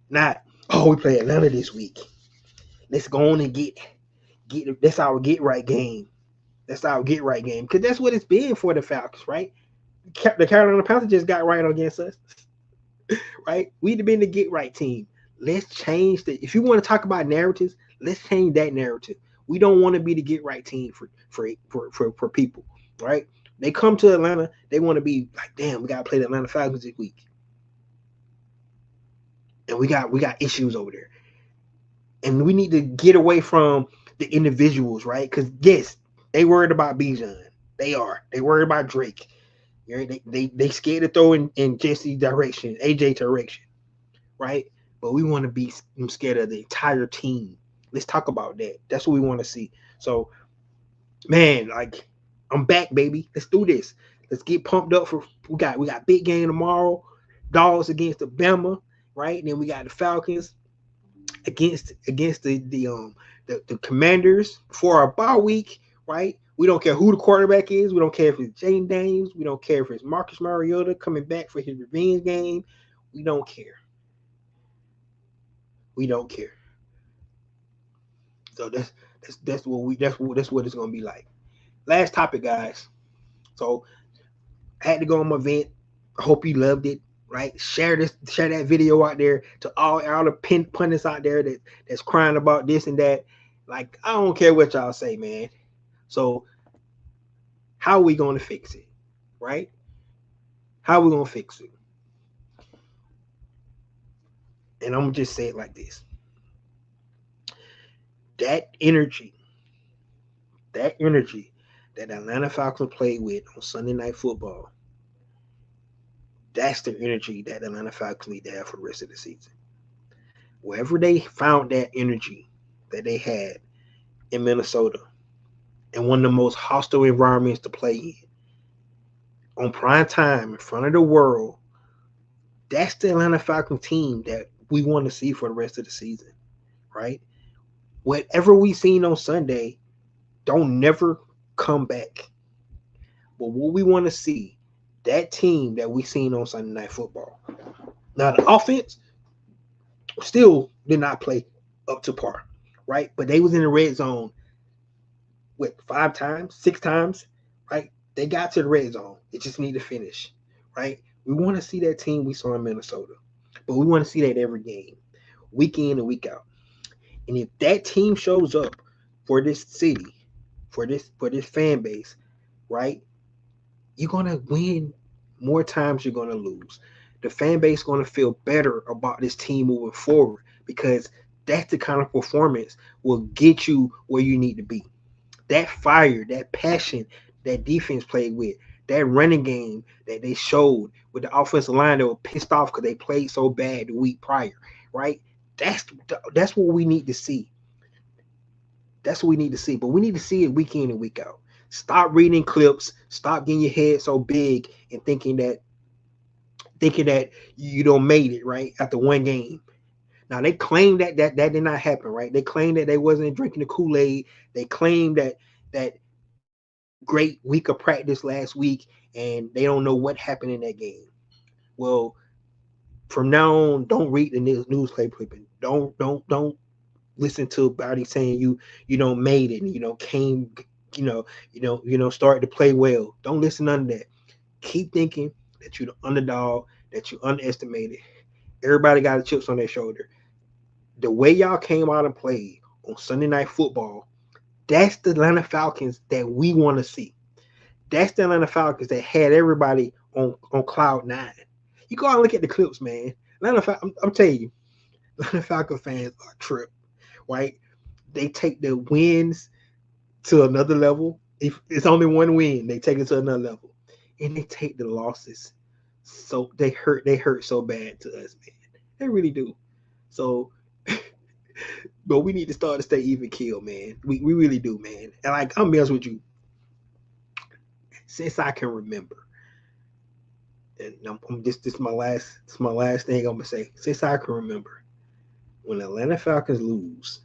Not, we play Atlanta this week. Let's go on and get that's our get right game. That's our get right game. Because that's what it's been for the Falcons, right? The Carolina Panthers just got right against us, right? We'd have been the get right team. Let's change if you want to talk about narratives, let's change that narrative. We don't want to be the get right team for people, right? They come to Atlanta, they want to be like, damn, we got to play the Atlanta Falcons this week. And we got issues over there. And we need to get away from the individuals, right? Because yes, they worried about Bijan. They are. They worried about Drake. They scared to throw in Jesse's direction, AJ direction, right? But we want to be scared of the entire team. Let's talk about that. That's what we want to see. So, man, like, I'm back, baby. Let's do this. Let's get pumped up for we got big game tomorrow. Dogs against the Bama, right? And then we got the Falcons against the Commanders for our bye week, right? We don't care who the quarterback is. We don't care if it's Jaden Daniels. We don't care if it's Marcus Mariota coming back for his revenge game. We don't care. We don't care. So that's what it's gonna be like. Last topic, guys. So I had to go on my event. I hope you loved it. Right? Share that video out there to all the pundits out there that's crying about this and that. Like, I don't care what y'all say, man. So how are we gonna fix it? Right? How are we gonna fix it? And I'm gonna just say it like this: that energy, that energy that Atlanta Falcons played with on Sunday Night Football, that's the energy that Atlanta Falcons need to have for the rest of the season. Wherever they found that energy that they had in Minnesota, and one of the most hostile environments to play in, on prime time in front of the world, that's the Atlanta Falcons team that we want to see for the rest of the season, right? Whatever we seen on Sunday, don't never come back. But what we want to see, that team that we seen on Sunday Night Football. Now the offense still did not play up to par, right? But they was in the red zone with 5 times, 6 times, right? They got to the red zone. They just need to finish, right? We want to see that team we saw in Minnesota, but we want to see that every game, week in and week out. And if that team shows up for this city, for this fan base, right, you're gonna win more times you're gonna lose. The fan base is gonna feel better about this team moving forward because that's the kind of performance will get you where you need to be. That fire, that passion that defense played with, that running game that they showed with the offensive line that were pissed off because they played so bad the week prior, right? That's that's what we need to see. That's what we need to see. But we need to see it week in and week out. Stop reading clips. Stop getting your head so big and thinking that you don't made it right after one game. Now they claim that did not happen, right? They claim that they wasn't drinking the Kool-Aid. They claim that great week of practice last week, and they don't know what happened in that game. Well, from now on, don't read the newspaper clipping. Don't listen to everybody saying you don't made it and came started to play well. Don't listen to none of that. Keep thinking that you're the underdog, that you underestimated. Everybody got the chips on their shoulder. The way y'all came out and played on Sunday Night Football, that's the Atlanta Falcons that we want to see. That's the Atlanta Falcons that had everybody on cloud nine. You go out and look at the clips, man. I'm telling you, Atlanta Falcon fans are tripped, right? They take the wins to another level. If it's only one win, they take it to another level, and they take the losses. So they hurt so bad to us, man. They really do. So, but we need to start to stay even keel, man. We really do, man. And like I'm be honest with you, since I can remember, and this is my last thing I'm gonna say. Since I can remember, when Atlanta Falcons lose,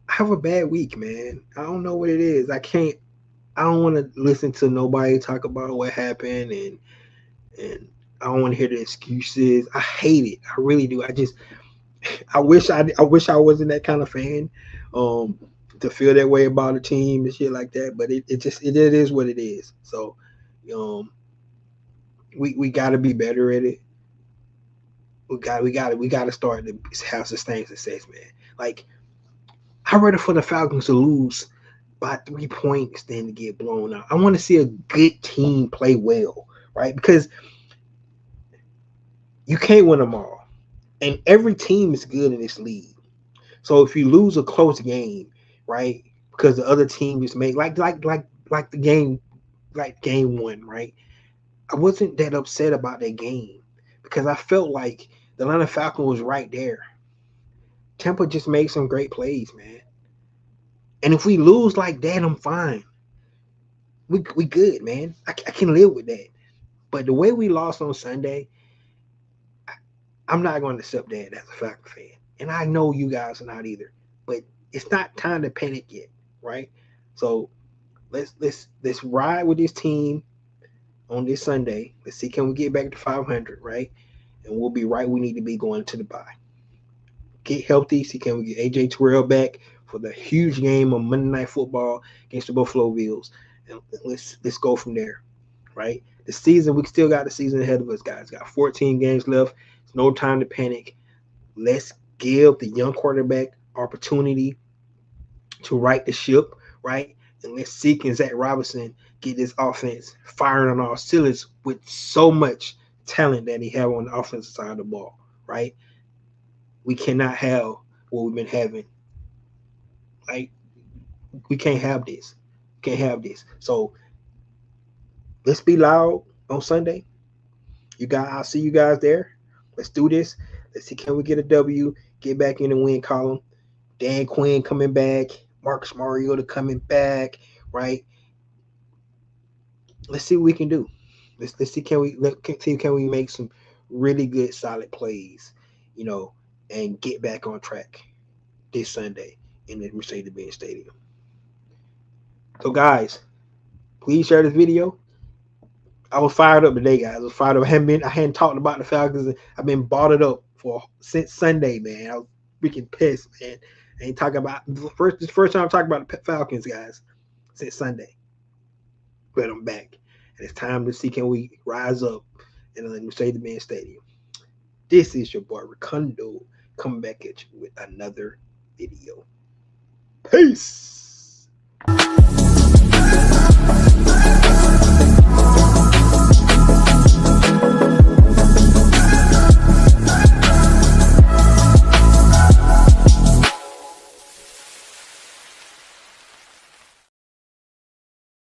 I have a bad week, man. I don't know what it is. I don't want to listen to nobody talk about what happened, and I don't want to hear the excuses. I hate it. I really do. I wish I wasn't that kind of fan, um, to feel that way about a team and shit like that. But it is what it is. So, um, we got to be better at it. We got to start to have sustained success, man. Like I'd rather for the Falcons to lose by 3 points than to get blown out. I want to see a good team play well, right? Because you can't win them all, and every team is good in this league. So if you lose a close game, right, because the other team is made like the game, like game one, right? I wasn't that upset about that game because I felt like the Atlanta Falcon was right there. Tampa just made some great plays, man. And if we lose like that, I'm fine. We good, man. I can live with that. But the way we lost on Sunday, I'm not going to accept that as a Falcon fan. And I know you guys are not either. But it's not time to panic yet, right? So let's ride with this team on this Sunday. Let's see, can we get back to 500, right? And we'll be right we need to be going to the bye. Get healthy. See, can we get AJ Terrell back for the huge game on Monday Night Football against the Buffalo Bills? And let's go from there, right? The season, we still got the season ahead of us, guys. Got 14 games left. It's no time to panic. Let's give the young quarterback opportunity to right the ship, right? And let's see can Zach Robinson get this offense firing on all cylinders with so much talent that he have on the offensive side of the ball, right? We cannot have what we've been having. Like, we can't have this. Can't have this. So let's be loud on Sunday. I'll see you guys there. Let's do this. Let's see, can we get a W? Get back in the win column. Dan Quinn coming back. Marcus Mariota coming back. Right. Let's see what we can do. Let's see, can we make some really good solid plays, and get back on track this Sunday in the Mercedes-Benz Stadium. So guys, please share this video. I was fired up today, guys. I was fired up. I hadn't talked about the Falcons. I've been bottled up since Sunday, man. I was freaking pissed, man. I ain't talking about this first time I'm talking about the Falcons, guys, since Sunday. But I'm back, and it's time to see, can we rise up in the Mercedes-Benz Stadium. This is your boy Ricondo coming back at you with another video. Peace.